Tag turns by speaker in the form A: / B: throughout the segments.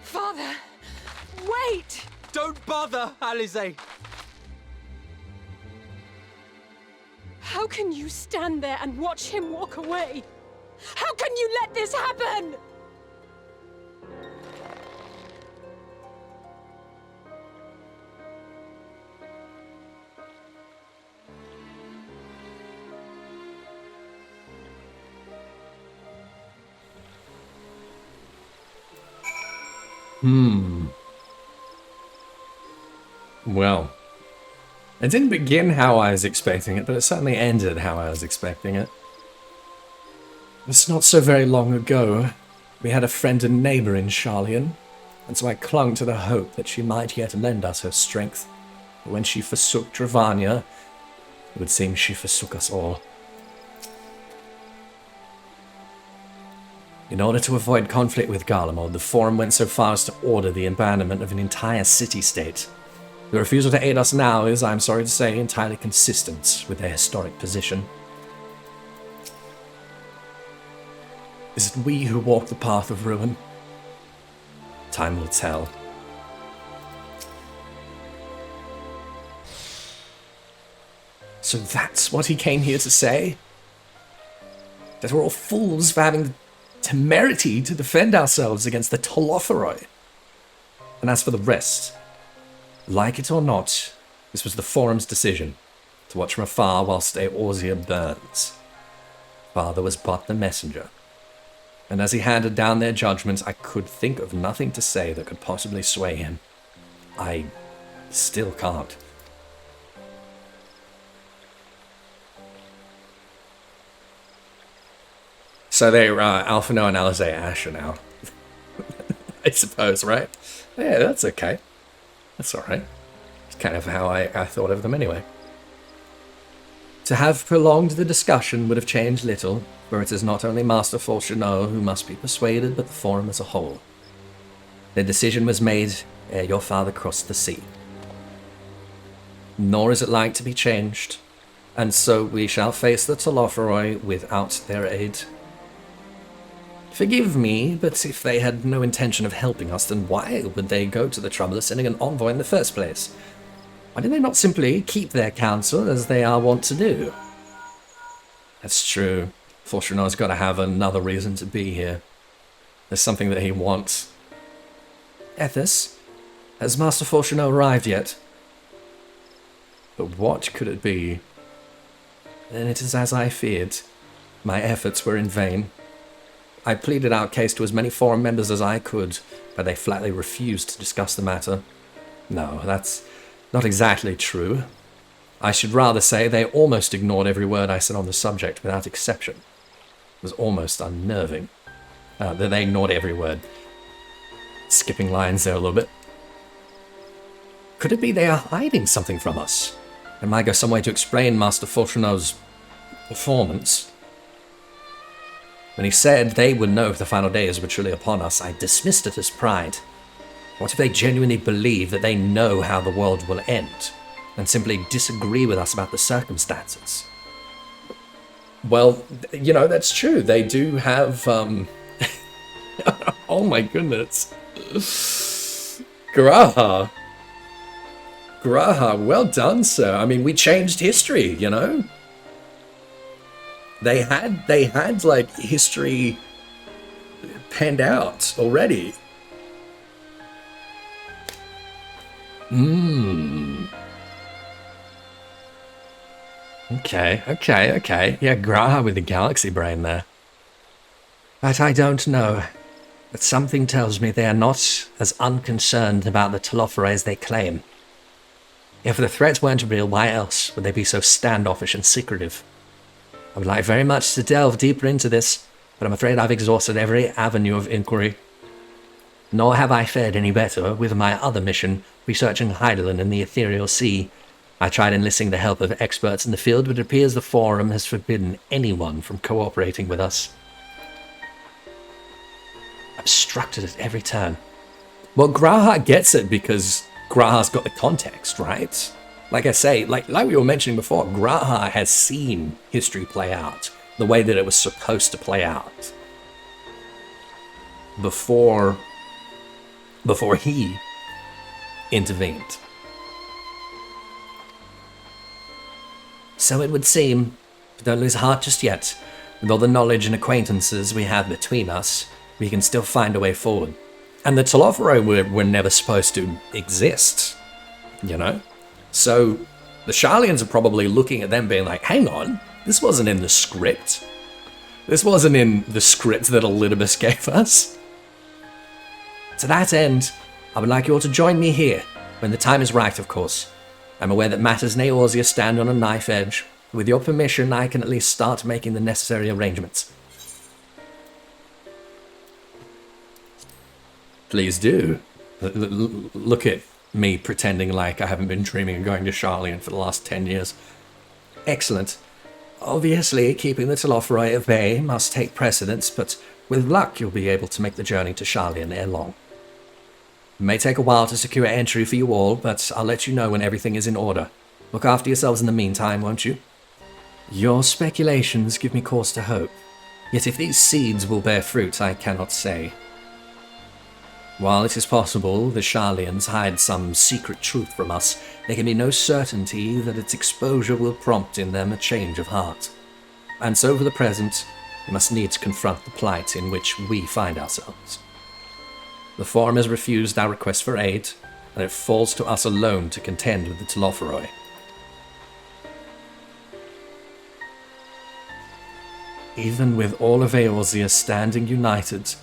A: Father, wait!
B: Don't bother, Alize.
A: How can you stand there and watch him walk away? How can you let this happen?
C: Well, it didn't begin how I was expecting it, but it certainly ended how I was expecting it. It's not so very long ago. We had a friend and neighbor in Charlian, and so I clung to the hope that she might yet lend us her strength. But when she forsook Dravania, it would seem she forsook us all. In order to avoid conflict with Garlemald, the Forum went so far as to order the abandonment of an entire city-state. The refusal to aid us now is, I'm sorry to say, entirely consistent with their historic position. Is it we who walk the path of ruin? Time will tell. So that's what he came here to say? That we're all fools for having the temerity to defend ourselves against the Tolotheroi. And as for the rest, like it or not, this was the Forum's decision, to watch from afar whilst Eorzea burns. Father was but the messenger, and as he handed down their judgments, I could think of nothing to say that could possibly sway him. I still can't. So they're Alphino and Alize Asher now. I suppose, right? Yeah, that's okay. That's alright. It's kind of how I thought of them anyway. To have prolonged the discussion would have changed little, for it is not only Master Fourcheneau who must be persuaded, but the Forum as a whole. Their decision was made ere your father crossed the sea. Nor is it like to be changed, and so we shall face the Tolotheroi without their aid. Forgive me, but if they had no intention of helping us, then why would they go to the trouble of sending an envoy in the first place? Why did they not simply keep their counsel as they are wont to do? That's true. Fourcheneau's got to have another reason to be here. There's something that he wants. Ethys, has Master Fourcheneau arrived yet? But what could it be? Then it is as I feared. My efforts were in vain. I pleaded our case to as many Forum members as I could, but they flatly refused to discuss the matter. No, that's not exactly true. I should rather say they almost ignored every word I said on the subject without exception. It was almost unnerving. That they ignored every word. Skipping lines there a little bit. Could it be they are hiding something from us? There might go some way to explain Master Fourcheneau's performance. When he said they would know if the final days were truly upon us, I dismissed it as pride. What if they genuinely believe that they know how the world will end, and simply disagree with us about the circumstances? Well, you know, that's true. They do have, oh my goodness. Graha. Graha, well done, sir. I mean, we changed history, you know? They had like history panned out already. Okay. Yeah, Graha with the galaxy brain there. But I don't know. But something tells me they are not as unconcerned about the Tolotheroi as they claim. If the threat weren't real, why else would they be so standoffish and secretive? I would like very much to delve deeper into this, but I'm afraid I've exhausted every avenue of inquiry. Nor have I fared any better with my other mission, researching Hydaelyn and the Ethereal Sea. I tried enlisting the help of experts in the field, but it appears the Forum has forbidden anyone from cooperating with us. Obstructed at every turn. Well, Graha gets it because Graha's got the context, right? Like I say, like we were mentioning before, Graha has seen history play out the way that it was supposed to play out. Before before he intervened. So it would seem, but don't lose heart just yet. With all the knowledge and acquaintances we have between us, we can still find a way forward. And the Telophoroi were never supposed to exist, you know? So the Sharlians are probably looking at them being like, hang on, this wasn't in the script. This wasn't in the script that Elidibus gave us. To that end, I would like you all to join me here, when the time is right, of course. I'm aware that matters in Eorzea stand on a knife edge. With your permission, I can at least start making the necessary arrangements. Please do. Look at me pretending like I haven't been dreaming of going to Sharlayan for the last 10 years. Excellent. Obviously, keeping the Telophoroi at bay must take precedence, but with luck you'll be able to make the journey to Sharlayan ere long. It may take a while to secure entry for you all, but I'll let you know when everything is in order. Look after yourselves in the meantime, won't you? Your speculations give me cause to hope. Yet if these seeds will bear fruit, I cannot say. While it is possible the Sharlayans hide some secret truth from us, there can be no certainty that its exposure will prompt in them a change of heart. And so for the present, we must needs confront the plight in which we find ourselves. The Forum has refused our request for aid, and it falls to us alone to contend with the Telophoroi. Even with all of Eorzea standing united,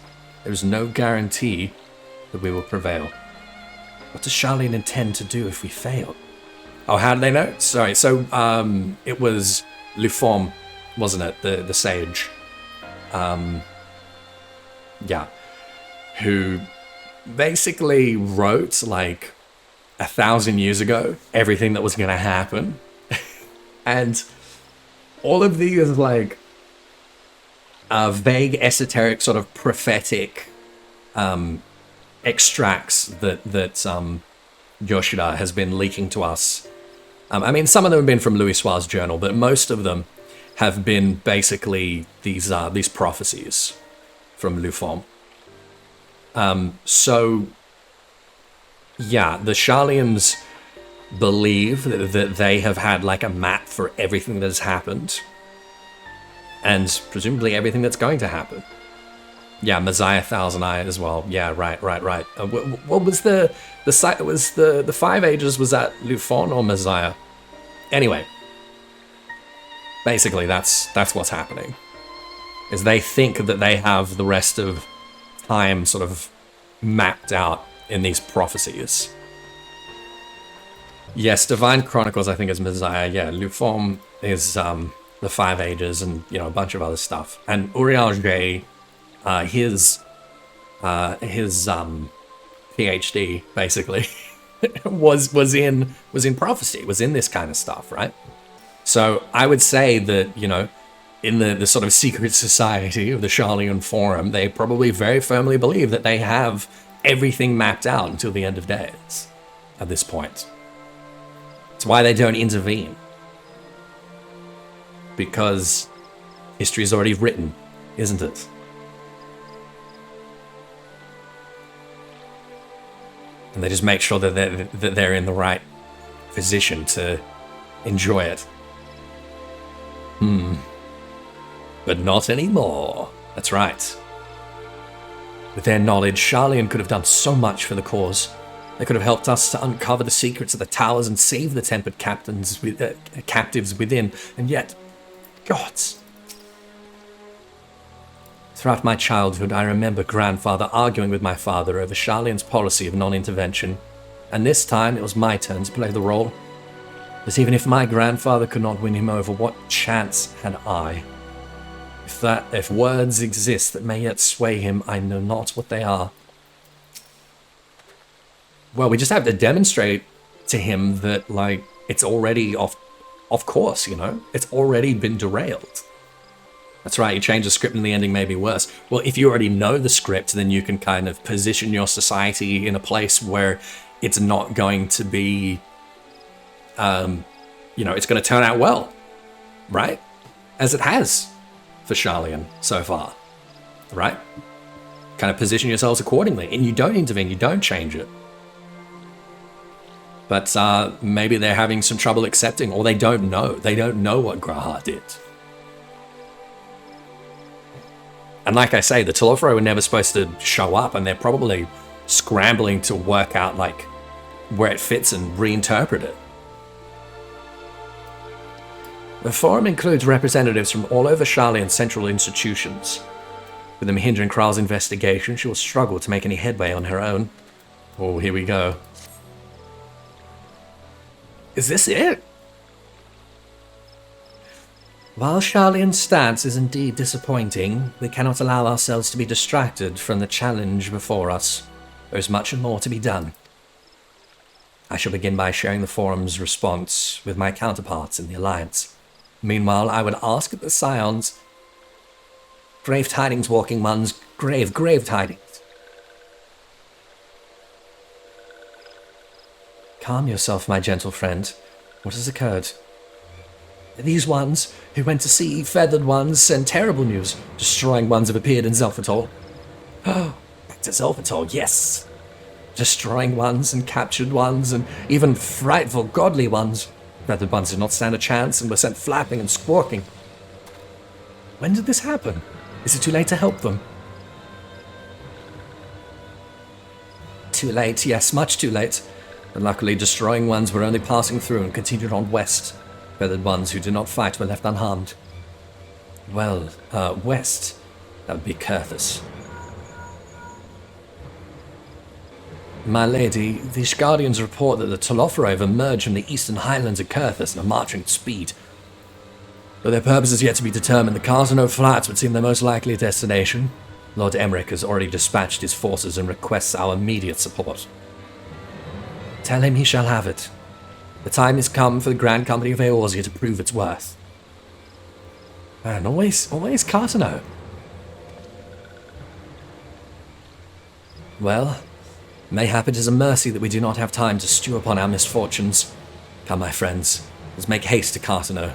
C: there is no guarantee that we will prevail. What does Sharlayan intend to do if we fail? Oh, how did they know? Sorry, so it was Luform, wasn't it? The sage. Yeah. Who basically wrote, like, 1,000 years ago, everything that was going to happen. And all of these, like, vague, esoteric, sort of prophetic extracts that Yoshida has been leaking to us. I mean, some of them have been from Louis Soir's journal, but most of them have been basically these prophecies from Luform. So, yeah, the Sharlayans believe that they have had like a map for everything that has happened, and presumably everything that's going to happen. Yeah, Messiah Thousand Eye as well. Yeah, right. What was the site? Was the Five Ages? Was that Lufon or Messiah? Anyway, basically that's what's happening. Is they think that they have the rest of time sort of mapped out in these prophecies. Yes, Divine Chronicles I think is Messiah. Yeah, Lufon is the Five Ages and a bunch of other stuff. And Uriel J. His PhD basically was in prophecy, was in this kind of stuff, right? So I would say that in the sort of secret society of the Sharlayan Forum, they probably very firmly believe that they have everything mapped out until the end of days at this point. It's why they don't intervene, because history is already written, isn't it? And they just make sure that they're in the right position to enjoy it. But not anymore. That's right. With their knowledge, Sharlayan could have done so much for the cause. They could have helped us to uncover the secrets of the towers and save the tempered captives within. And yet, gods. Throughout my childhood, I remember grandfather arguing with my father over Sharlayan's policy of non-intervention, and this time it was my turn to play the role. But even if my grandfather could not win him over, what chance had I? If words exist that may yet sway him, I know not what they are. Well, we just have to demonstrate to him that, like, it's already off course, It's already been derailed. That's right, you change the script and the ending may be worse. Well, if you already know the script, then you can kind of position your society in a place where it's not going to be, it's going to turn out well, right? As it has for Sharlayan so far, right? kind of position yourselves accordingly. And you don't intervene, you don't change it. But maybe they're having some trouble accepting, or they don't know. They don't know what Graha did. And like I say, the Telofro were never supposed to show up, and they're probably scrambling to work out like where it fits and reinterpret it. The forum includes representatives from all over Sharlayan's central institutions. With them hindering Kral's investigation, she will struggle to make any headway on her own. Oh, here we go. Is this it? While Sharlayan's stance is indeed disappointing, we cannot allow ourselves to be distracted from the challenge before us. There is much more to be done. I shall begin by sharing the forum's response with my counterparts in the Alliance. Meanwhile, I would ask the Scions... Grave tidings, Walking Ones. Grave tidings. Calm yourself, my gentle friend. What has occurred? These ones who went to see feathered ones send terrible news. Destroying ones have appeared in Zelphatol. Oh, back to Zelphatol, yes. Destroying ones and captured ones and even frightful godly ones. Feathered ones did not stand a chance and were sent flapping and squawking. When did this happen? Is it too late to help them? Too late, yes, much too late. But luckily, destroying ones were only passing through and continued on west. Feathered ones who did not fight were left unharmed. Well, west. That would be Kurthus. My lady, the Guardians report that the Telofro have emerged from the eastern highlands of Kurthus and are marching at speed. Though their purpose is yet to be determined, the Carsano Flats would seem their most likely destination. Lord Emmerich has already dispatched his forces and requests our immediate support. Tell him he shall have it. The time has come for the Grand Company of Eorzea to prove its worth. Man, always Carsano. Well, mayhap it is a mercy that we do not have time to stew upon our misfortunes. Come, my friends, let's make haste to Carsano.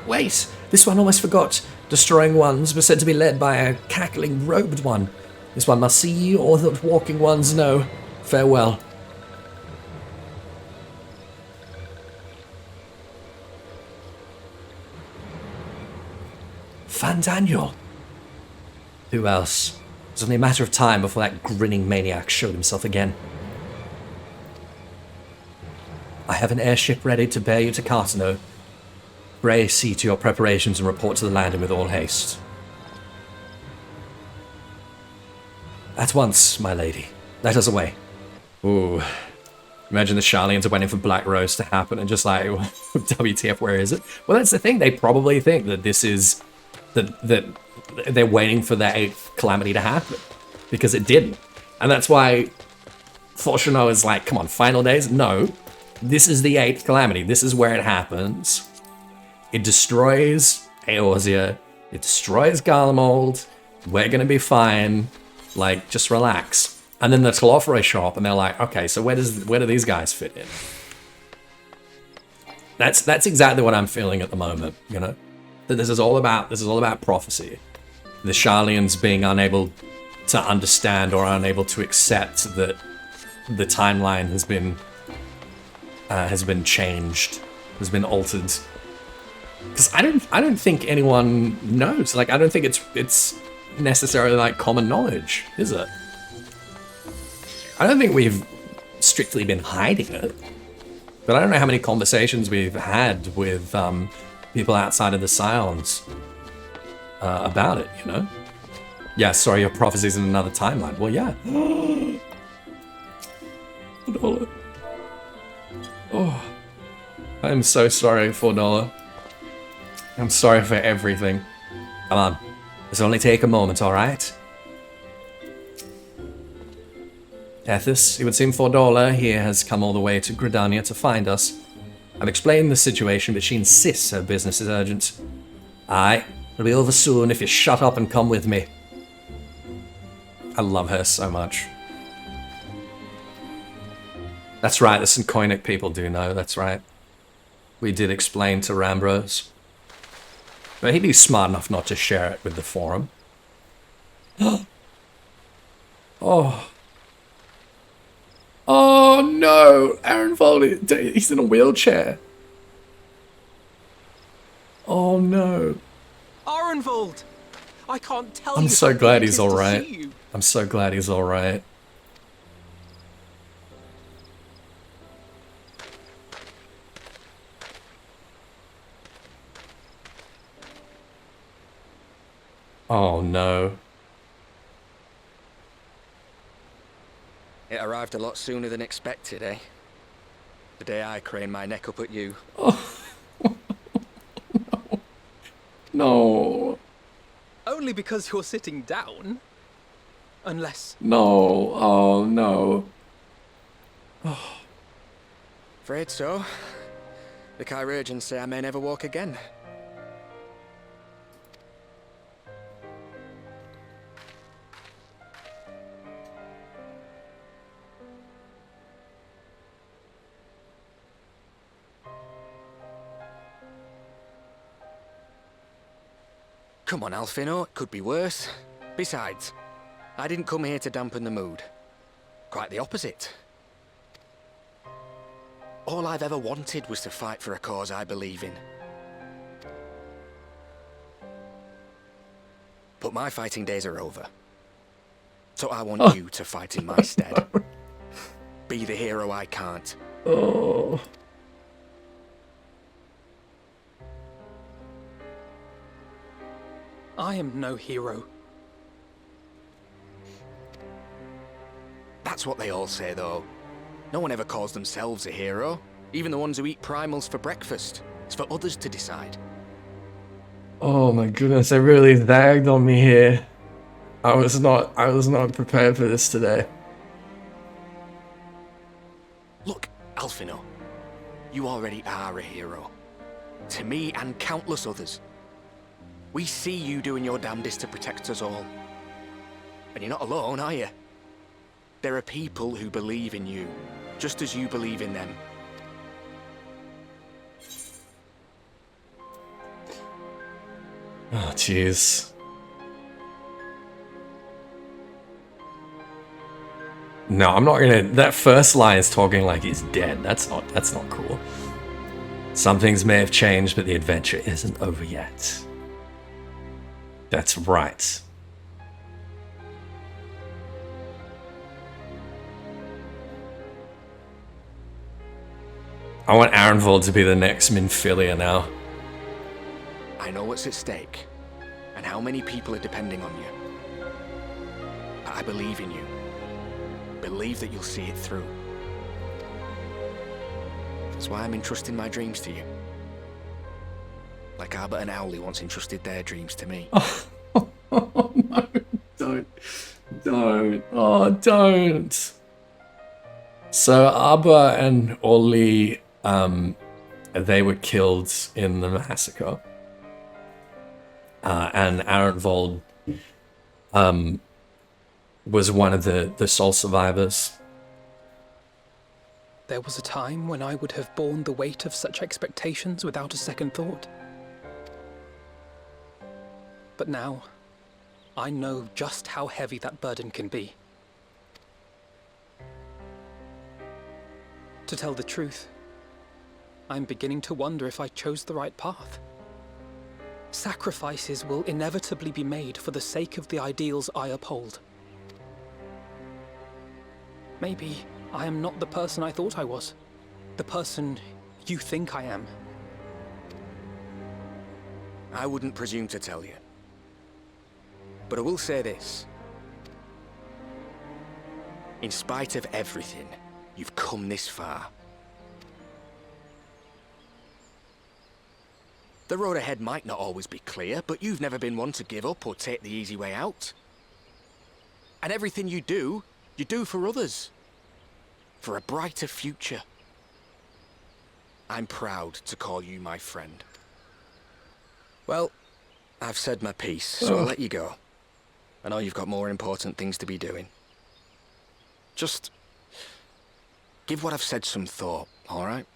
C: Wait, this one almost forgot. Destroying ones were said to be led by a cackling robed one. This one must see all that walking ones know. Farewell. Fandaniel. Who else? It was only a matter of time before that grinning maniac showed himself again. I have an airship ready to bear you to Carsano. Pray see to your preparations and report to the landing with all haste. At once, my lady. Let us away. Ooh. Imagine the Sharlayans are waiting for Black Rose to happen and just like, WTF, where is it? Well, that's the thing. They probably think that this is... that they're waiting for that 8th calamity to happen. Because it didn't. And that's why Fortuno is like, come on, final days? No. This is the 8th calamity. This is where it happens. It destroys Eorzea. It destroys Garlemald. We're gonna be fine. Like, just relax. And then the Telofro show up and they're like, okay, so where do these guys fit in? That's exactly what I'm feeling at the moment, you know? That this is all about prophecy. The Sharlayans being unable to understand or unable to accept that the timeline has been changed, has been altered. Because I don't think anyone knows. Like, I don't think it's necessarily like common knowledge, is it? I don't think we've strictly been hiding it. But I don't know how many conversations we've had with people outside of the Scions about it, you know? Yeah, sorry, your prophecy's in another timeline. Well, yeah. Oh, I'm so sorry, $4. I'm sorry for everything. Come on, let's only take a moment, alright? Ethys, it would seem $4 here has come all the way to Gridania to find us. I've explained the situation, but she insists her business is urgent. Aye, it'll be over soon if you shut up and come with me. I love her so much. That's right, the Syncoinic people do know, that's right. We did explain to Rambros. But he'd be smart enough not to share it with the forum. Oh. Oh no! Arenvold, he's in a wheelchair. Oh no.
B: Arenvold! I can't tell
C: I'm
B: you
C: so
B: how
C: glad
B: good it
C: he's
B: is to
C: alright.
B: see you.
C: I'm so glad he's alright. Oh no.
D: It arrived a lot sooner than expected, eh? The day I craned my neck up at you.
C: Oh. No.
B: Only because you're sitting down. Unless...
C: No. Oh no.
D: Afraid so. The chirurgeons say I may never walk again. Come on, Alfino, it could be worse. Besides, I didn't come here to dampen the mood. Quite the opposite. All I've ever wanted was to fight for a cause I believe in. But my fighting days are over. So I want you to fight in my stead. Be the hero I can't.
C: Oh.
B: I am no hero.
D: That's what they all say, though. No one ever calls themselves a hero. Even the ones who eat primals for breakfast. It's for others to decide.
C: Oh my goodness, they really zagged on me here. I was not prepared for this today.
D: Look, Alfino. You already are a hero. To me and countless others. We see you doing your damnedest to protect us all. And you're not alone, are you? There are people who believe in you, just as you believe in them.
C: Oh jeez. No, I'm not gonna. That first line is talking like he's dead. That's not cool. Some things may have changed, but the adventure isn't over yet. That's right. I want Arenvold to be the next Minfilia now.
D: I know what's at stake, and how many people are depending on you. But I believe in you. Believe that you'll see it through. That's why I'm entrusting my dreams to you. Like Albert and Owley once entrusted their dreams to me.
C: Oh no, don't. Oh, don't. So Abba and Oli, they were killed in the massacre. And Arenvold, was one of the sole survivors.
B: There was a time when I would have borne the weight of such expectations without a second thought. But now, I know just how heavy that burden can be. To tell the truth, I'm beginning to wonder if I chose the right path. Sacrifices will inevitably be made for the sake of the ideals I uphold. Maybe I am not the person I thought I was. The person you think I am.
D: I wouldn't presume to tell you. But I will say this. In spite of everything, you've come this far. The road ahead might not always be clear, but you've never been one to give up or take the easy way out. And everything you do for others. For a brighter future. I'm proud to call you my friend. Well, I've said my piece, so I'll let you go. I know you've got more important things to be doing. Just give what I've said some thought, all right?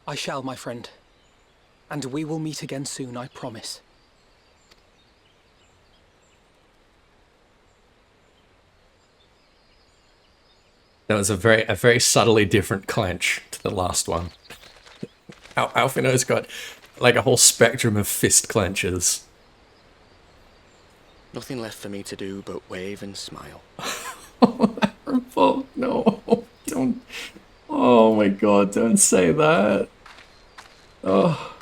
B: I shall, my friend. And we will meet again soon, I promise.
C: That was a very subtly different clench to the last one. Alfino's got like a whole spectrum of fist clenches.
D: Nothing left for me to do but wave and smile.
C: Oh, no, don't. Oh my god, don't say that. Oh.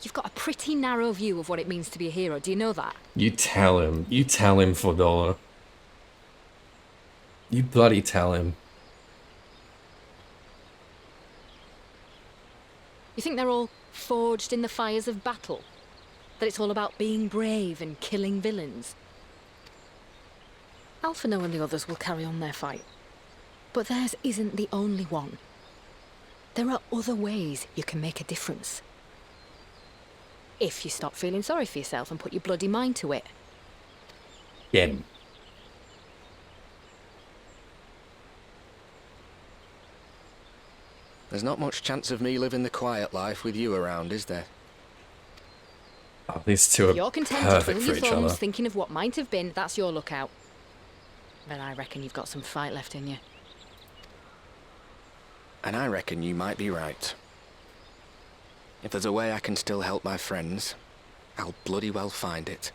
E: You've got a pretty narrow view of what it means to be a hero, do you know that?
C: You tell him, Fodolo. You bloody tell him.
E: You think they're all forged in the fires of battle? That it's all about being brave and killing villains? Alphino and the others will carry on their fight. But theirs isn't the only one. There are other ways you can make a difference. If you stop feeling sorry for yourself and put your bloody mind to it.
C: Yeah.
D: There's not much chance of me living the quiet life with you around, is there?
C: Oh, these two are
E: You're content to
C: perfect
E: twiddle
C: for
E: your
C: each other.
E: thumbs thinking of what might have been, that's your lookout. But I reckon you've got some fight left in you.
D: And I reckon you might be right. If there's a way I can still help my friends, I'll bloody well find it.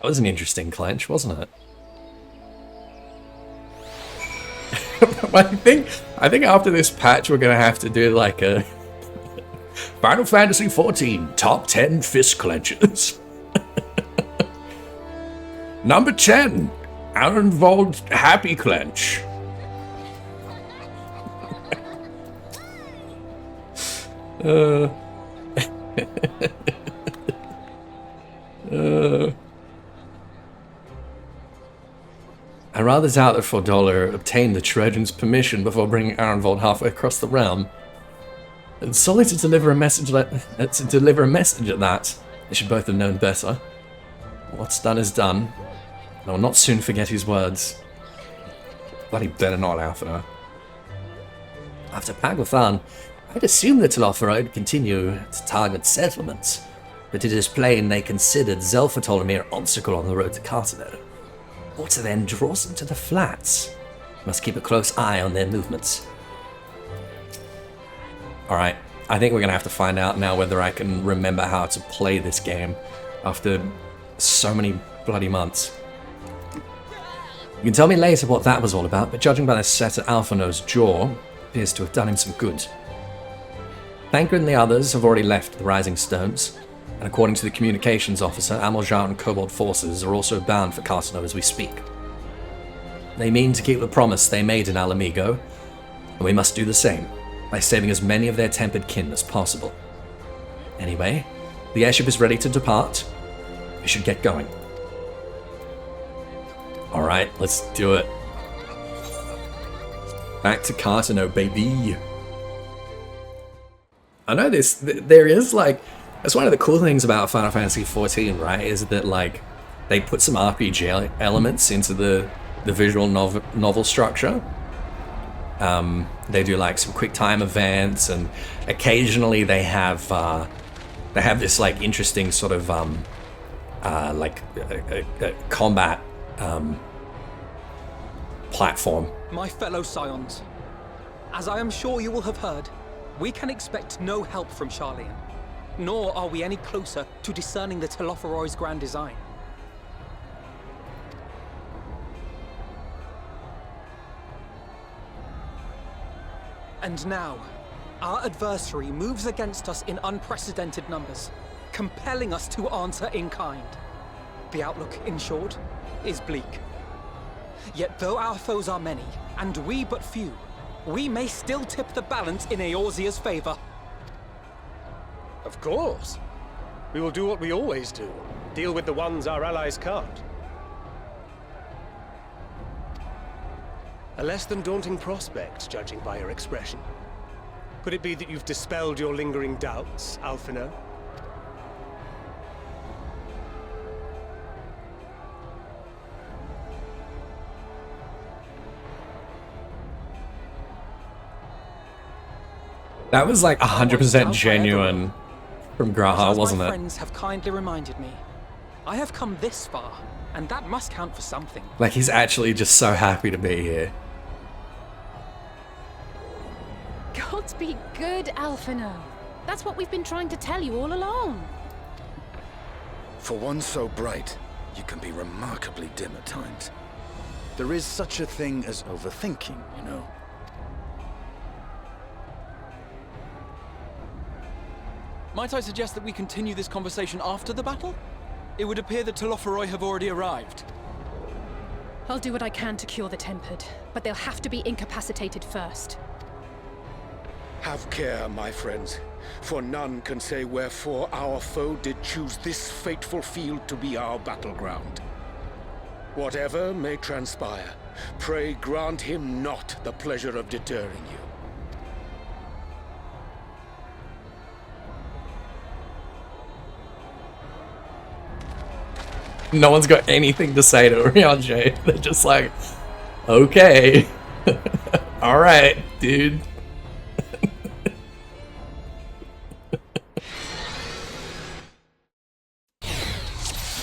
C: That was an interesting clench, wasn't it? I think after this patch we're gonna have to do like a Final Fantasy XIV top 10 fist clenches. Number 10, Arenvold Happy Clench. I rather doubt that Fodolo obtained the Trojan's permission before bringing Arenvold halfway across the realm. It's solely to deliver a message at that. They should both have known better. What's done is done. And I will not soon forget his words. Bloody better not, Alphino. After Pagothan, I'd assumed that Telophora would continue to target settlements, but it is plain they considered Zelfatol a mere obstacle on the road to Cartano. What then draws them to the flats? Must keep a close eye on their movements. Alright, I think we're going to have to find out now whether I can remember how to play this game after so many bloody months. You can tell me later what that was all about, but judging by the set at Alphino's jaw, appears to have done him some good. Thancred and the others have already left the Rising Stones, and according to the communications officer, Amaljar and Cobalt forces are also bound for Cartano as we speak. They mean to keep the promise they made in Alamigo, and we must do the same, by saving as many of their tempered kin as possible. Anyway, the airship is ready to depart. We should get going. Alright, let's do it. Back to Cartano, baby. I know there is like, that's one of the cool things about Final Fantasy XIV, right? Is that like they put some RPG elements into the visual novel structure. They do like some quick time events, and occasionally they have this like interesting sort of like a combat platform.
B: My fellow Scions, as I am sure you will have heard, we can expect no help from Charlian. Nor are we any closer to discerning the Telophoroid's grand design. And now, our adversary moves against us in unprecedented numbers, compelling us to answer in kind. The outlook, in short, is bleak. Yet though our foes are many, and we but few, we may still tip the balance in Eorzea's favor.
F: Of course. We will do what we always do. Deal with the ones our allies can't. A less than daunting prospect, judging by your expression. Could it be that you've dispelled your lingering doubts, Alphino?
C: That was like
B: I was
C: 100%
B: doubted
C: genuine from
B: But
C: Graha,
B: as
C: wasn't
B: my
C: it?
B: friends have kindly reminded me, I have come this far, and that must count for something.
C: Like, he's actually just so happy to be here.
G: Gods be good, Alphino. That's what we've been trying to tell you all along.
H: For one so bright, you can be remarkably dim at times. There is such a thing as overthinking, you know.
I: Might I suggest that we continue this conversation after the battle? It would appear that Telophoroi have already arrived.
A: I'll do what I can to cure the Tempered, but they'll have to be incapacitated first.
F: Have care, my friends, for none can say wherefore our foe did choose this fateful field to be our battleground. Whatever may transpire, pray grant him not the pleasure of deterring you.
C: No one's got anything to say to Ryanje. They're just like, okay. Alright, dude.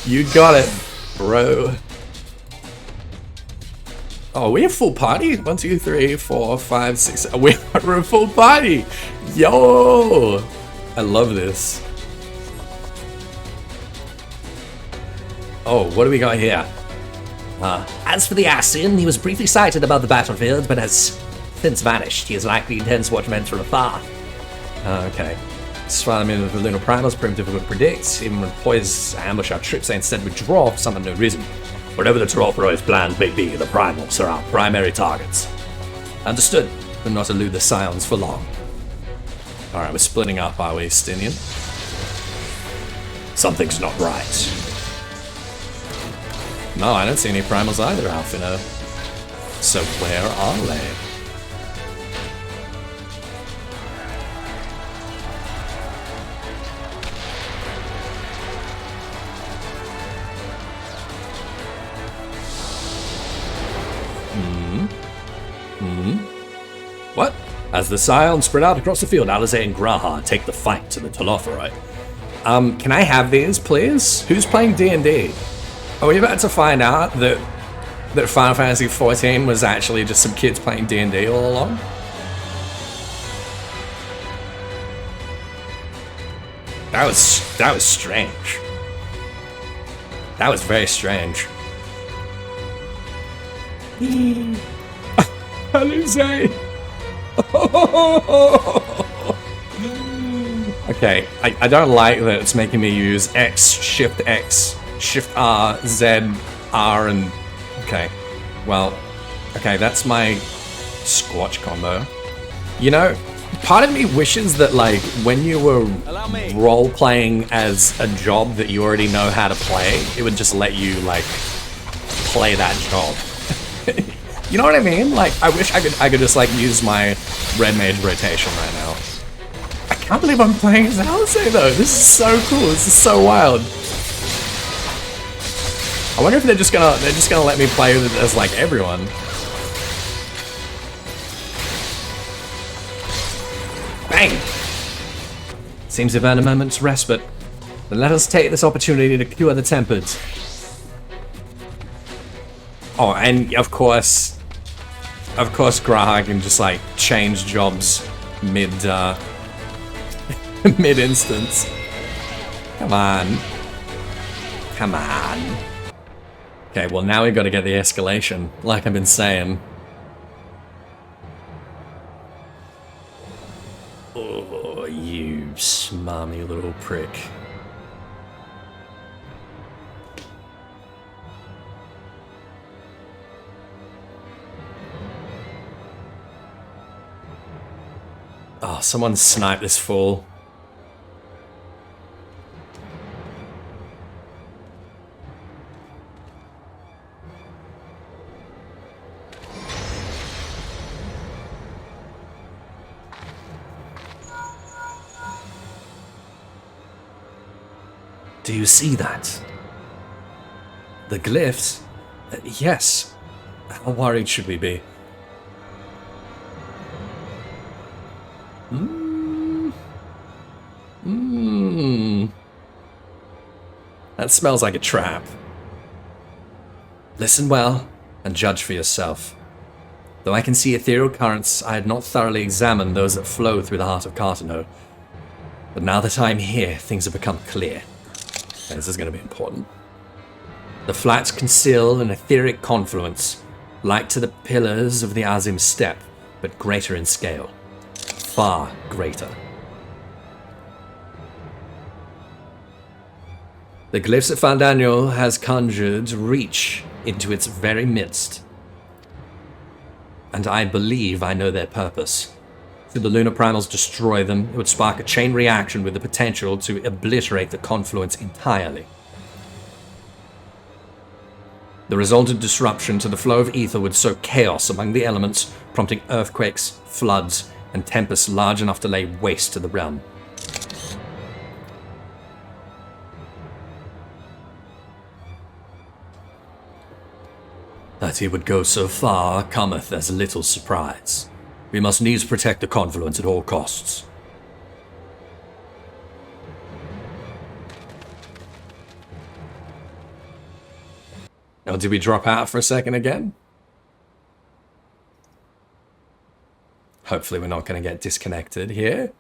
C: You got it, bro. Oh, we have full party? 1, 2, 3, 4, 5, 6. We're a full party. Yo, I love this. Oh, what do we got here?
J: As for the Assin, he was briefly sighted above the battlefield, but has since vanished. He is likely intends to watch men from afar.
C: Okay. Swallow me with the lunar primals, primitive would predict. Even when poised ambush our troops, they instead withdraw for some unknown reason.
J: Whatever the Telophoroi's plans may be, the primals are our primary targets.
C: Understood, but not elude the Scions for long. Alright, we're splitting up, are we, Stinian?
J: Something's not right.
C: No, I don't see any primals either, Alphino. So where are they? What?
J: As the Scions spread out across the field, Alizé and Graha take the fight to the Telophoroi.
C: Can I have these, please? Who's playing D&D? Are we about to find out that Final Fantasy XIV was actually just some kids playing D&D all along?
J: That was strange.
C: That was very strange. Alizé! Okay, I don't like that it's making me use X, Shift R, Z, R, and... Okay, well, okay, that's my Squatch combo. You know, part of me wishes that, like, when you were role-playing as a job that you already know how to play, it would just let you, like, play that job. You know what I mean? Like, I wish I could just, like, use my Red Mage rotation right now. I can't believe I'm playing as Alizé, though. This is so cool. This is so wild. I wonder if they're just gonna let me play as, like, everyone. Bang! Seems we've earned a moment's respite. Then let us take this opportunity to cure the Tempered. Oh, and of course, Graha can just, like, change jobs mid-instance. Come on. Come on. Okay, well now we've got to get the escalation, like I've been saying. Oh, you smarmy little prick. Oh, someone sniped this fool. Do you see that? The glyphs? Yes. How worried should we be? That smells like a trap. Listen well, and judge for yourself. Though I can see ethereal currents, I had not thoroughly examined those that flow through the heart of Cartano. But now that I'm here, things have become clear. And this is going to be important. The flats conceal an etheric confluence, like to the pillars of the Azim Steppe, but greater in scale. Far greater. The glyphs that Fandaniel has conjured reach into its very midst. And I believe I know their purpose. Should the lunar primals destroy them, it would spark a chain reaction with the potential to obliterate the confluence entirely. The resultant disruption to the flow of ether would sow chaos among the elements, prompting earthquakes, floods, and tempests large enough to lay waste to the realm. That he would go so far cometh as little surprise. We must needs protect the confluence at all costs. Now, did we drop out for a second again? Hopefully we're not going to get disconnected here,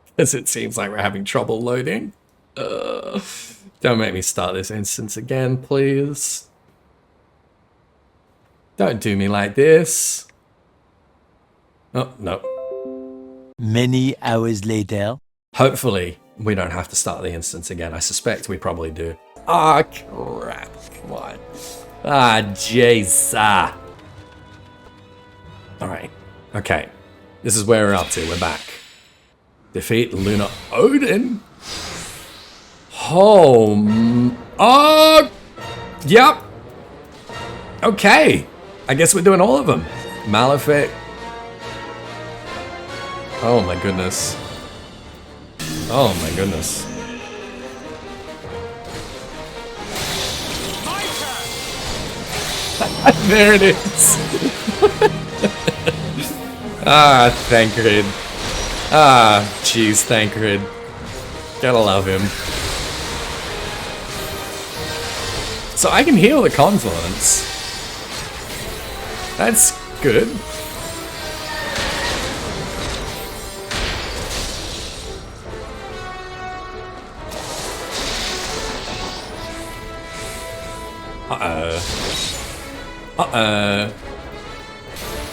C: because it seems like we're having trouble loading. Don't make me start this instance again, please. Don't do me like this. Oh, no.
K: Many hours later.
C: Hopefully, we don't have to start the instance again. I suspect we probably do. Ah, crap. Come on. Ah, jeez. Ah. Alright. Okay. This is where we're up to. We're back. Defeat Lunar Odin? Home. Oh! Yep. Okay. I guess we're doing all of them. Malefic. Oh my goodness. Oh my goodness. There it is. Ah, Thancred. Ah, jeez, Thancred. Gotta love him. So I can heal the confluence. That's good. Uh-oh. Uh-oh.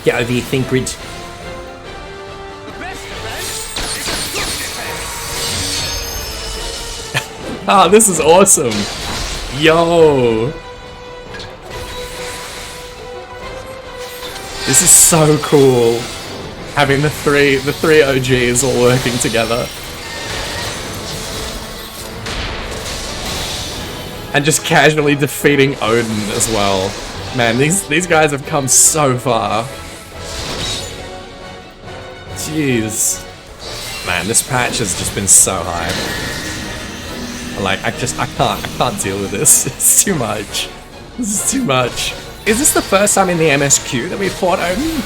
C: Get over here, Thancred. Ah, this is awesome. Yo. This is so cool. Having the three OGs all working together. And just casually defeating Odin as well. Man, these guys have come so far. Jeez. Man, this patch has just been so hype. Like, I can't deal with this. It's too much. This is too much. Is this the first time in the MSQ that we fought Odin?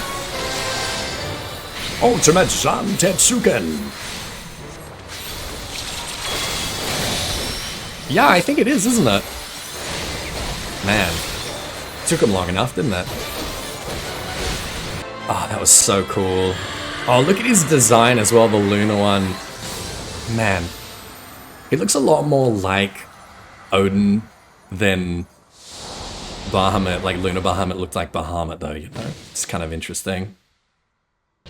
C: Ultimate Sun Tetsuken. Yeah, I think it is, isn't it? Man. Took him long enough, didn't it? Oh, that was so cool. Oh, look at his design as well, the lunar one. Man. He looks a lot more like Odin than Bahamut, like Lunar Bahamut looked like Bahamut though, you know? It's kind of interesting.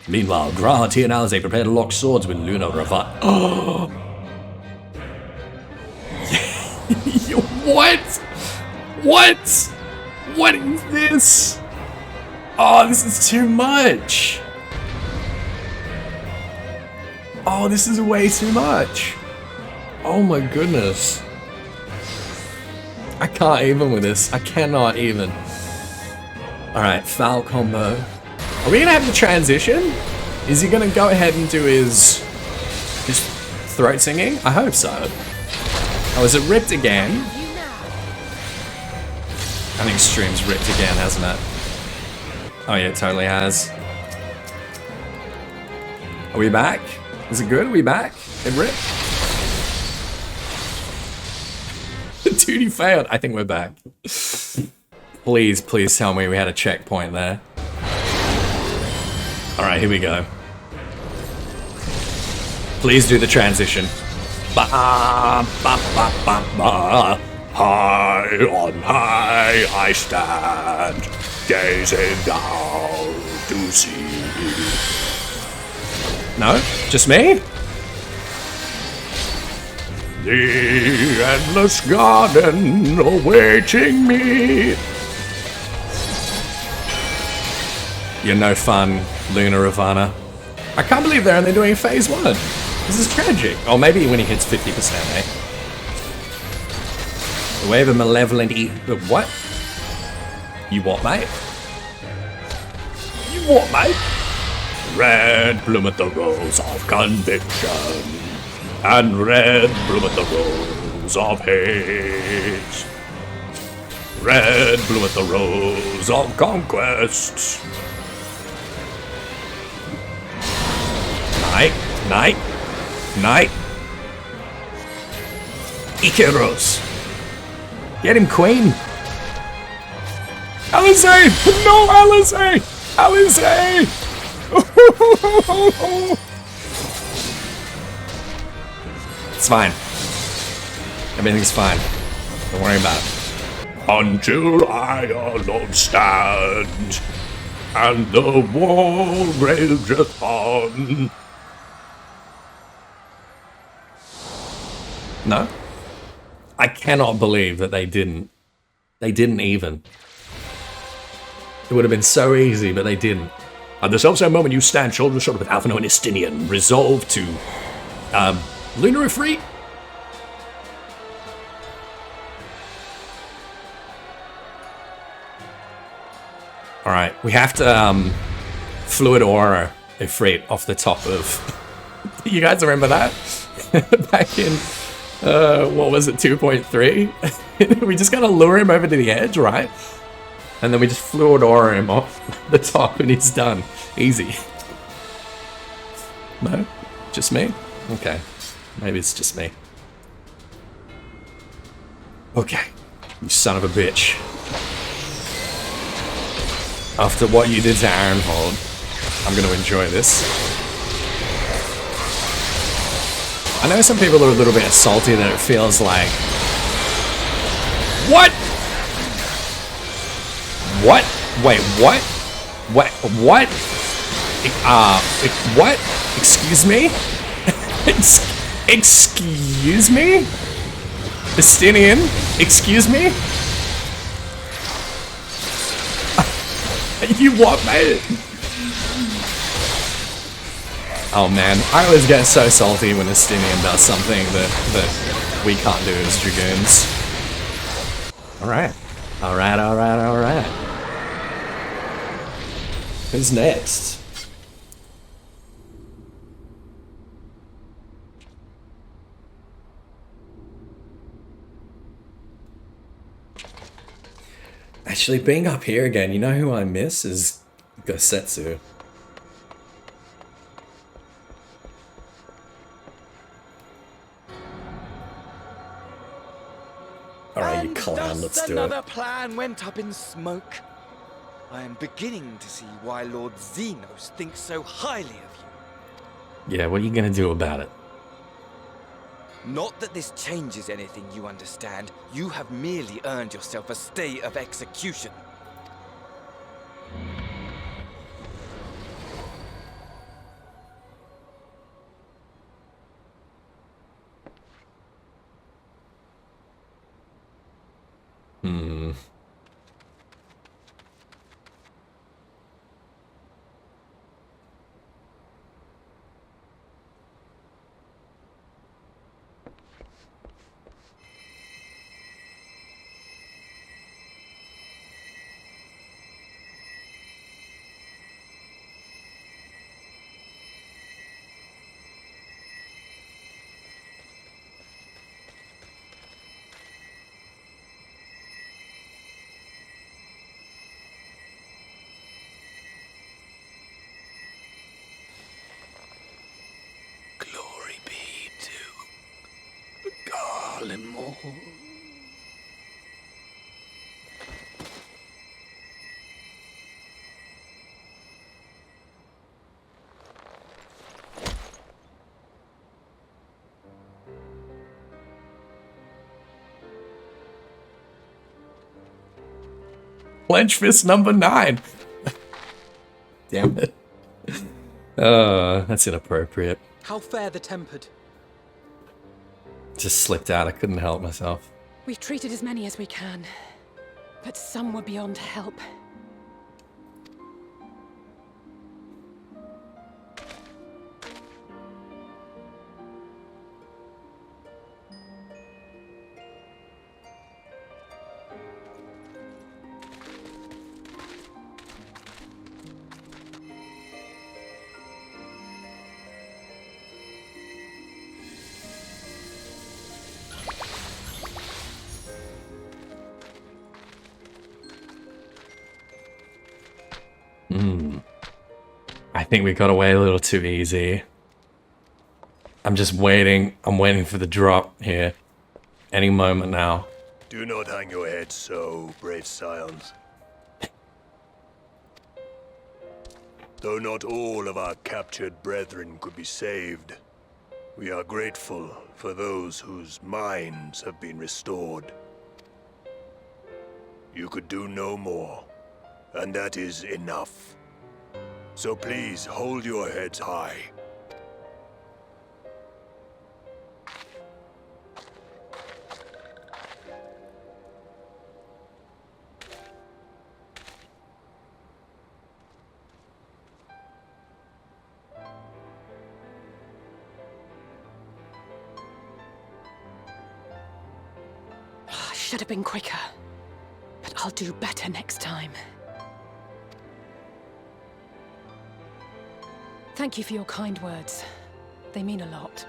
C: Meanwhile, Gra Tia as they prepare to lock swords with Lunar Ravat. Oh! What? What? What is this? Oh, this is too much. Oh, this is way too much. Oh my goodness. I can't even with this. I cannot even. Alright, foul combo. Are we gonna have the transition? Is he gonna go ahead and do his throat singing? I hope so. Oh, is it ripped again? I think stream's ripped again, hasn't it? Oh yeah, it totally has. Are we back? Is it good? Are we back? It ripped? duty failed. I think we're back. Please, please tell me we had a checkpoint there. Alright, here we go. Please do the transition. Ba, ba, ba, ba, ba. High on high I stand, gazing down to see. No? Just me? The endless garden awaiting me. You're no fun, Luna Ravana. I can't believe they're only doing phase 1. This is tragic. Or maybe when he hits 50%, eh? The wave of malevolent what? You what, mate? You what, mate? Red bloometh the rose of conviction, and red bloometh the rose of hate. Red bloometh the rose of conquest. Night. Icarus. Get him, Queen. Alizé! No, Alizé! Alizé! It's fine. Everything's fine. Don't worry about it. Until I alone stand, and the war rageth on. No? I cannot believe that they didn't. They didn't even. It would have been so easy, but they didn't. At the self-same moment you stand shoulder to shoulder with Alphino and Estinian, resolve to Lunar Ifrit. Alright, we have to Fluid Aura Ifrit off the top of... You guys remember that? Back in, what was it, 2.3? We just gotta lure him over to the edge, right? And then we just Fluid Aura him off the top and he's done. Easy. No? Just me? Okay. Maybe it's just me. Okay. You son of a bitch. After what you did to Ironhold, I'm gonna enjoy this. I know some people are a little bit salty that it feels like... What? What? Wait, what? What? What? What? Excuse me? Excuse me? Estinian? Excuse me? You what, mate? Oh man, I always get so salty when Estinian does something that we can't do as Dragoons. Alright. Alright. Who's next? Actually, being up here again, you know who I miss is Gosetsu. Alright, you clown, let's do it.
D: Another plan went up in smoke. I am beginning to see why Lord Xenos thinks so highly of you.
C: Yeah, what are you gonna do about it?
D: Not that this changes anything, you understand. You have merely earned yourself a stay of execution.
F: Glory be to the Garlemore.
C: Clench fist number 9. Damn it. That's inappropriate.
B: How fair the tempered.
C: Just slipped out. I couldn't help myself.
A: We've treated as many as we can, but some were beyond help.
C: I think we got away a little too easy. I'm just waiting. I'm waiting for the drop here. Any moment now.
L: Do not hang your head so, brave scions. Though not all of our captured brethren could be saved, we are grateful for those whose minds have been restored. You could do no more, and that is enough. So please hold your heads high.
A: I should have been quicker, but I'll do better next time. Thank you for your kind words. They mean a lot.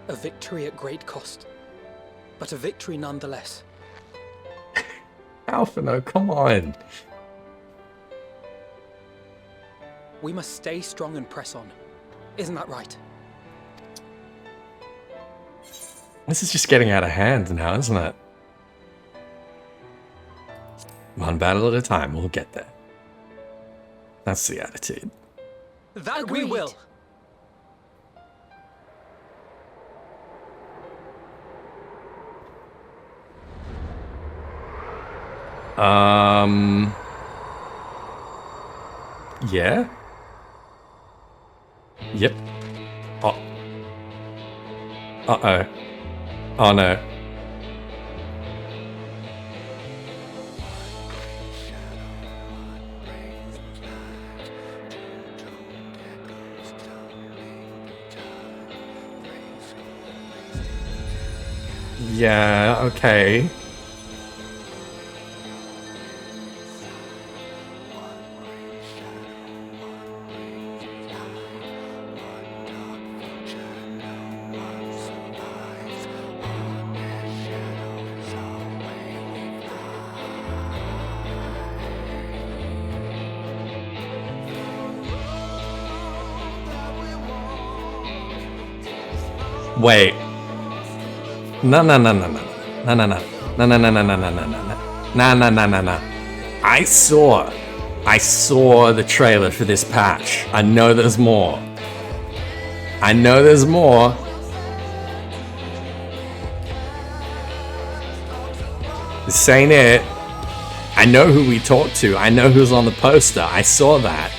B: A victory at great cost, but a victory nonetheless.
C: Alphino, come on.
B: We must stay strong and press on. Isn't that right?
C: This is just getting out of hand now, isn't it? One battle at a time, we'll get there. That's the attitude.
B: That
A: Agreed.
B: we will.
C: Yeah? Yep. Oh. Uh-oh. Oh no. Yeah, okay. Wait. No. I saw the trailer for this patch. I know there's more. This ain't it. I know who we talked to. I know who's on the poster. I saw that.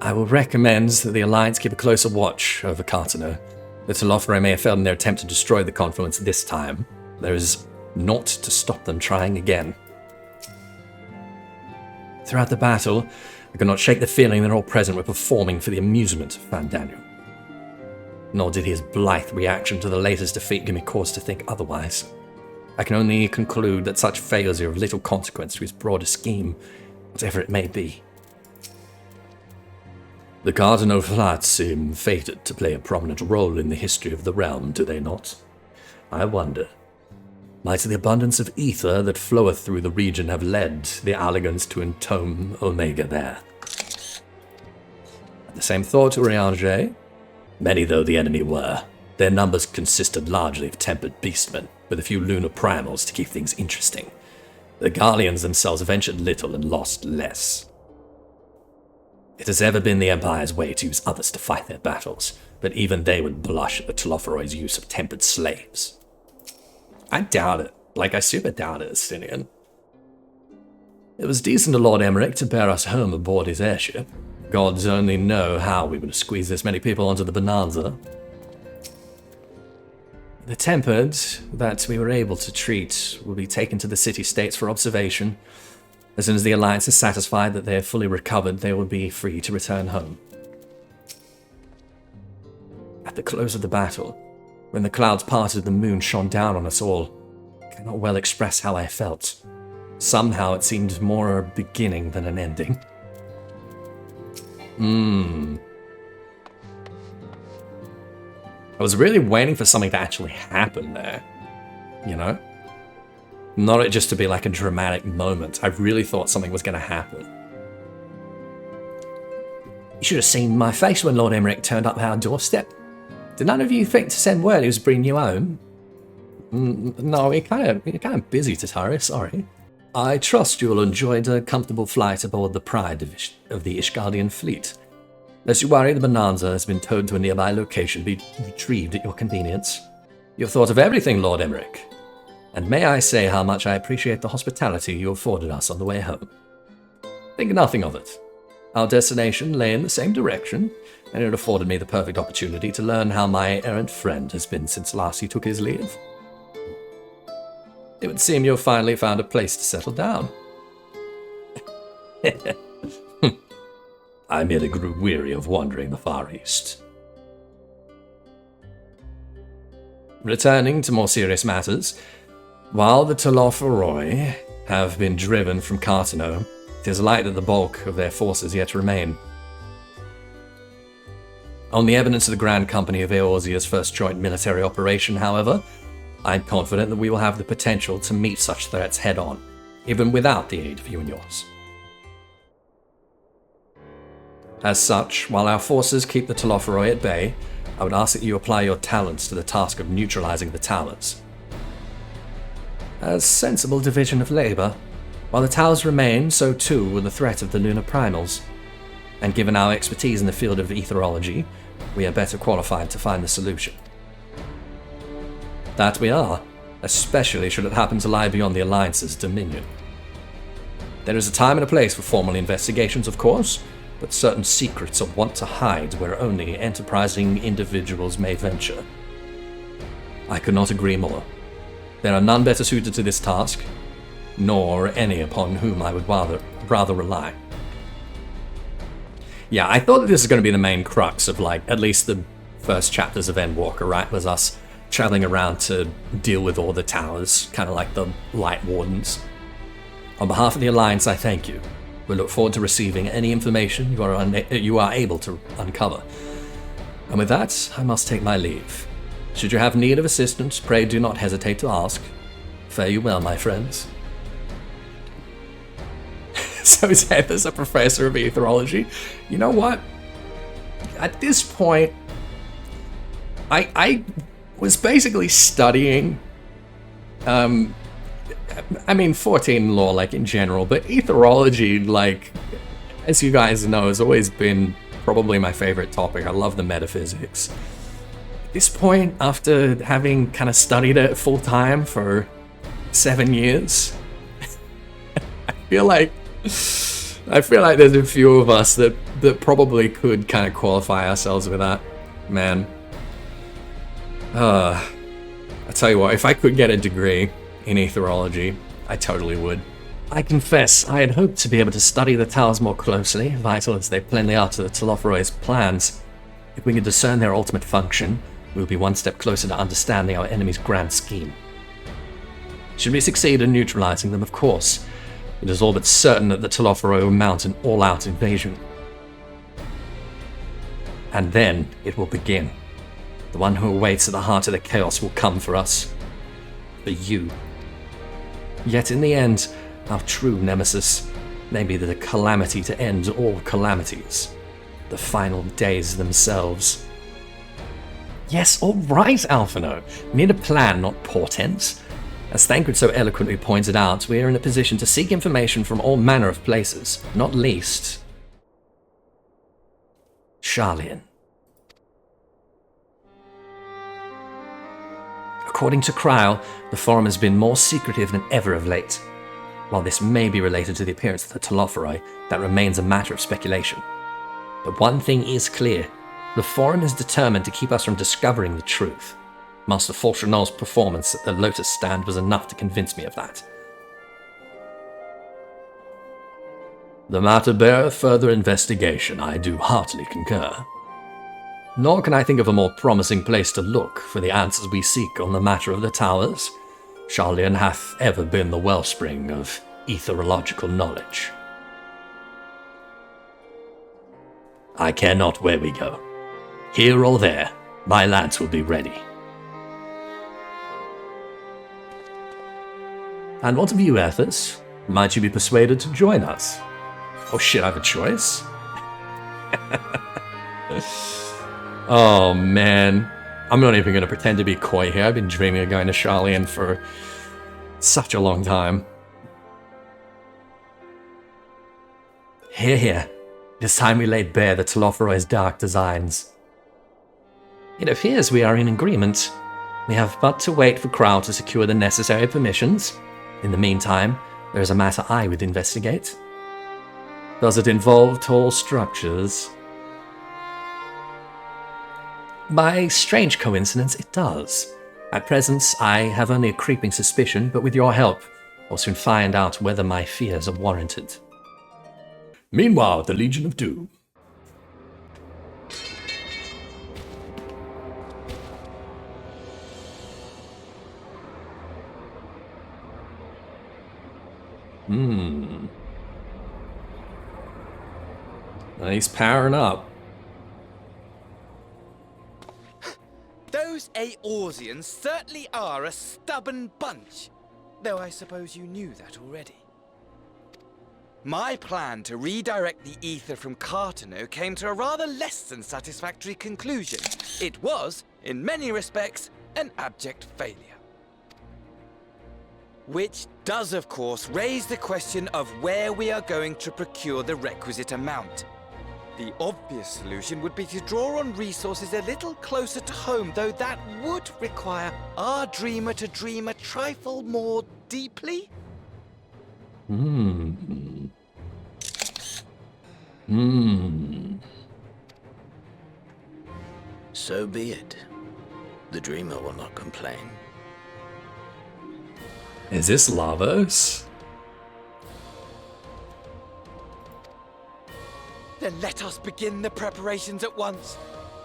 C: I will recommend that the Alliance keep a closer watch over Cartano. The Telofere may have failed in their attempt to destroy the Confluence this time. There is naught to stop them trying again. Throughout the battle, I could not shake the feeling that all present were performing for the amusement of Fan Daniel. Nor did his blithe reaction to the latest defeat give me cause to think otherwise. I can only conclude that such failures are of little consequence to his broader scheme, whatever it may be. The Cardinal Flats seem fated to play a prominent role in the history of the realm, do they not? I wonder. Might the abundance of ether that floweth through the region have led the Alligans to entome Omega there? The same thought, Urianger? Many though the enemy were, their numbers consisted largely of tempered beastmen, with a few lunar primals to keep things interesting. The Garleans themselves ventured little and lost less.
J: It has ever been the Empire's way to use others to fight their battles, but even they would blush at the Telophoroid's use of tempered slaves.
C: I doubt it. Like, I super doubt it, Astinian. It was decent of Lord Emmerich to bear us home aboard his airship. Gods only know how we would have squeezed this many people onto the Bonanza. The tempered that we were able to treat will be taken to the city-states for observation. As soon as the Alliance is satisfied that they have fully recovered, they will be free to return home. At the close of the battle, when the clouds parted and the moon shone down on us all, I cannot well express how I felt. Somehow it seemed more a beginning than an ending. I was really waiting for something to actually happen there, you know? Not it just to be like a dramatic moment. I really thought something was going to happen.
J: You should have seen my face when Lord Emmerich turned up at our doorstep. Did none of you think to send word he was bringing you home?
C: No, you're kind of busy, Tatari, sorry. I trust you'll enjoy a comfortable flight aboard the Pride of the Ishgardian fleet. Lest you worry, the Bonanza has been towed to a nearby location, be retrieved at your convenience. You've thought of everything, Lord Emmerich. And may I say how much I appreciate the hospitality you afforded us on the way home. Think nothing of it. Our destination lay in the same direction, and it afforded me the perfect opportunity to learn how my errant friend has been since last he took his leave. It would seem you've finally found a place to settle down.
J: I merely grew weary of wandering the Far East.
C: Returning to more serious matters, while the Telophoroi have been driven from Cartano, it is likely that the bulk of their forces yet remain. On the evidence of the Grand Company of Eorzea's first joint military operation, however, I'm confident that we will have the potential to meet such threats head-on, even without the aid of you and yours. As such, while our forces keep the Telophoroi at bay, I would ask that you apply your talents to the task of neutralizing the towers. A sensible division of labor. While the towers remain, so too will the threat of the lunar primals. And given our expertise in the field of etherology, we are better qualified to find the solution. That we are, especially should it happen to lie beyond the Alliance's dominion. There is a time and a place for formal investigations, of course, but certain secrets are wont to hide where only enterprising individuals may venture. I could not agree more. There are none better suited to this task, nor any upon whom I would rather rely. Yeah, I thought that this was going to be the main crux of, like, at least the first chapters of Endwalker, right? Was us traveling around to deal with all the towers, kind of like the Light Wardens. On behalf of the Alliance, I thank you. We look forward to receiving any information you are able to uncover. And with that, I must take my leave. Should you have need of assistance, pray do not hesitate to ask. Fare you well, my friends. So Zeth is a professor of etherology. You know what? At this point, I was basically studying, 14 law, like, in general, but etherology, like, as you guys know, has always been probably my favorite topic. I love the metaphysics. At this point, after having kind of studied it full-time for 7 years, I feel like there's a few of us that probably could kind of qualify ourselves with that. Man. I tell you what, if I could get a degree in etherology, I totally would. I confess, I had hoped to be able to study the towers more closely, vital as they plainly are to the Telophoroi's plans. If we could discern their ultimate function, we will be one step closer to understanding our enemy's grand scheme. Should we succeed in neutralizing them, of course, it is all but certain that the Telophoroi will mount an all-out invasion. And then it will begin. The one who awaits at the heart of the chaos will come for us. For you. Yet in the end, our true nemesis may be the calamity to end all calamities. The final days themselves. Yes, all right, Alphino. We need a plan, not portent. As Thancred so eloquently pointed out, we are in a position to seek information from all manner of places, not least
J: Sharlayan. According to Cryle, the Forum has been more secretive than ever of late. While this may be related to the appearance of the Telophoroi, that remains a matter of speculation. But one thing is clear. The Forum is determined to keep us from discovering the truth. Master Fulchenol's performance at the Lotus Stand was enough to convince me of that. The matter beareth further investigation, I do heartily concur. Nor can I think of a more promising place to look for the answers we seek on the matter of the towers. Sharlayan hath ever been the wellspring of etherological knowledge. I care not where we go. Here or there, my lads will be ready. And what of you, Ethys? Might you be persuaded to join us? Oh shit, I have a choice? Oh man. I'm not even going to pretend to be coy here. I've been dreaming of going to Sharlayan for such a long time. Here, here. It is time we laid bare the Telophoroi's dark designs. It appears we are in agreement. We have but to wait for Cryle to secure the necessary permissions. In the meantime, there is a matter I would investigate. Does it involve tall structures? By strange coincidence, it does. At present, I have only a creeping suspicion, but with your help, I'll soon find out whether my fears are warranted. Meanwhile, at the Legion of Doom. He's powering up.
M: Those Eorzeans certainly are a stubborn bunch, though I suppose you knew that already. My plan to redirect the ether from Cartano came to a rather less than satisfactory conclusion. It was, in many respects, an abject failure. Which does, of course, raise the question of where we are going to procure the requisite amount. The obvious solution would be to draw on resources a little closer to home, though that would require our dreamer to dream a trifle more deeply.
D: So be it. The dreamer will not complain.
C: Is this Lavos?
M: Then let us begin the preparations at once.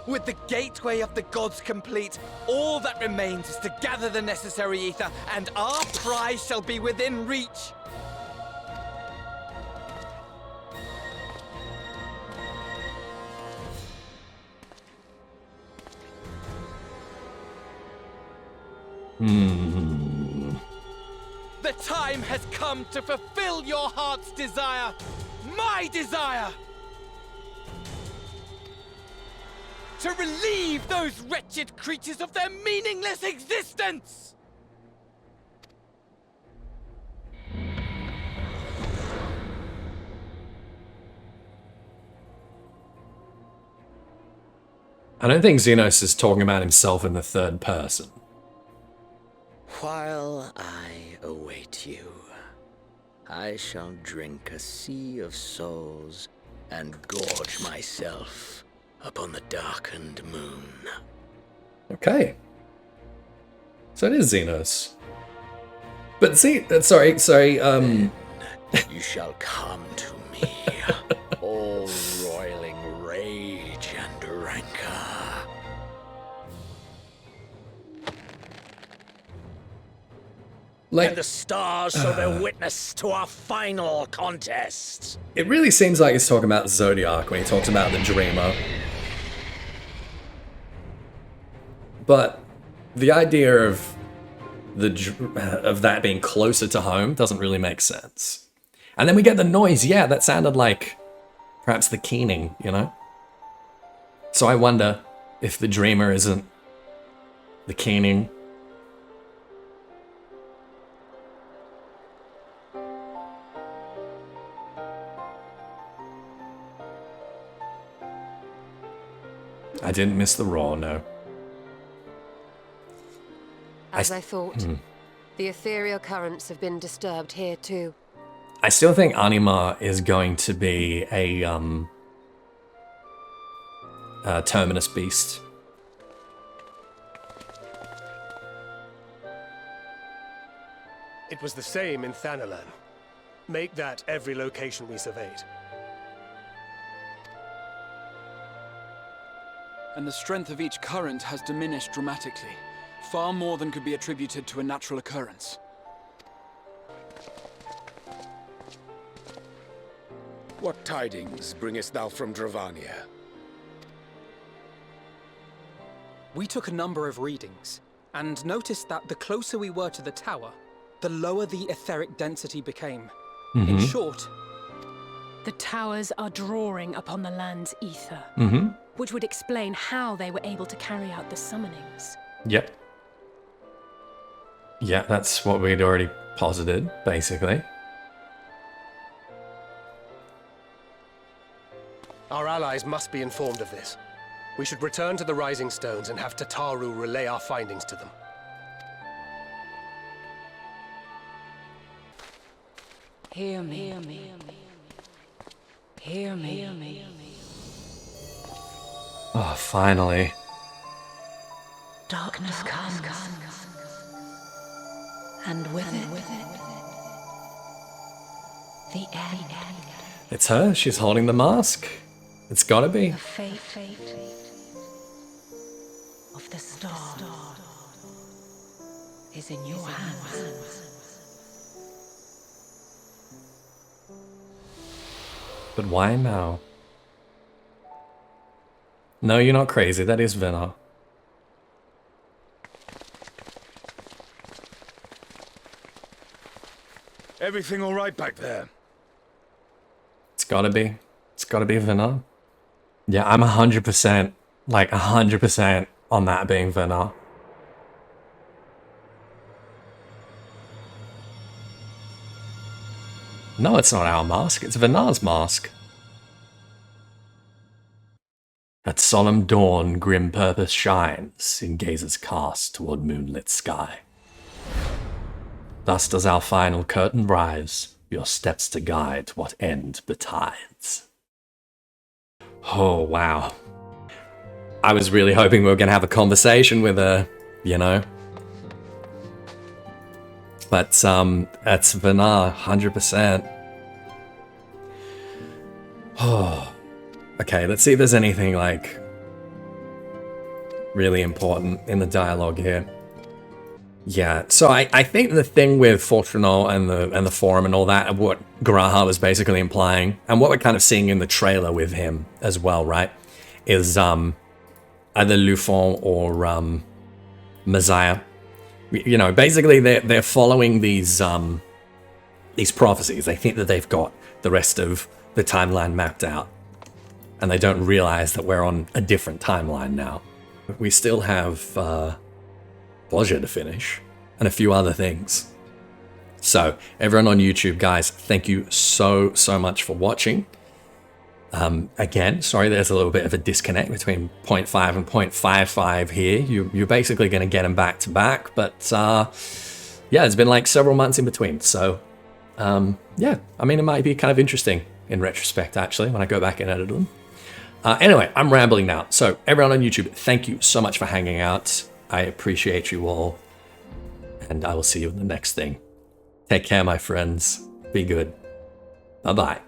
M: With the gateway of the gods complete, all that remains is to gather the necessary ether, and our prize shall be within reach. The time has come to fulfill your heart's desire, my desire! To relieve those wretched creatures of their meaningless existence!
C: I don't think Xenos is talking about himself in the third person.
D: While I await you, I shall drink a sea of souls and gorge myself upon the darkened moon.
C: Okay. So it is Xenos. But sorry.
D: You shall come to me, all roiling rage and rancor.
C: Like,
D: and the stars shall bear witness to our final contest.
C: It really seems like he's talking about Zodiac when he talks about the Dreamer. But the idea of that being closer to home doesn't really make sense. And then we get the noise. Yeah, that sounded like perhaps the keening, you know? So I wonder if the Dreamer isn't the keening. I didn't miss the roar, no.
N: As I thought, the ethereal currents have been disturbed here too.
C: I still think Anima is going to be a terminus beast.
L: It was the same in Thanalan. Make that every location we surveyed.
I: And the strength of each current has diminished dramatically. Far more than could be attributed to a natural occurrence.
F: What tidings bringest thou from Dravania?
B: We took a number of readings, and noticed that the closer we were to the tower, the lower the etheric density became. In short,
G: The towers are drawing upon the land's ether, which would explain how they were able to carry out the summonings.
C: Yep. Yeah, that's what we'd already posited, basically.
L: Our allies must be informed of this. We should return to the Rising Stones and have Tataru relay our findings to them.
E: Hear me. Hear me. Hear me. Hear me.
C: Oh, finally.
E: Darkness comes. And with it, the end.
C: It's her. She's holding the mask. It's gotta be.
E: The fate of the star is in your hands.
C: But why now? No, you're not crazy. That is Venar.
H: Everything all right back there?
C: It's gotta be. It's gotta be Venar. Yeah, I'm 100%, like 100% on that being Venar. No, it's not our mask. It's Venar's mask. At solemn dawn, grim purpose shines in gazes cast toward moonlit sky. Thus does our final curtain rise, your steps to guide what end betides. Oh, wow. I was really hoping we were going to have a conversation with her, you know. But, that's Venar, 100%. Oh. Okay, let's see if there's anything, like, really important in the dialogue here. Yeah, so I think the thing with Fortuno and the forum and all that, what Graha was basically implying, and what we're kind of seeing in the trailer with him as well, right, is either Lufon or Messiah. You know, basically they're following these prophecies. They think that they've got the rest of the timeline mapped out, and they don't realize that we're on a different timeline now. We still have Pleasure to finish, and a few other things. So, everyone on YouTube, guys, thank you so much for watching. Again, sorry there's a little bit of a disconnect between 0.5 and 0.55 here. You're basically going to get them back to back, but yeah, it's been like several months in between. So, yeah, I mean, it might be kind of interesting in retrospect, actually, when I go back and edit them. Anyway, I'm rambling now. So, everyone on YouTube, thank you so much for hanging out. I appreciate you all, and I will see you in the next thing. Take care, my friends. Be good. Bye-bye.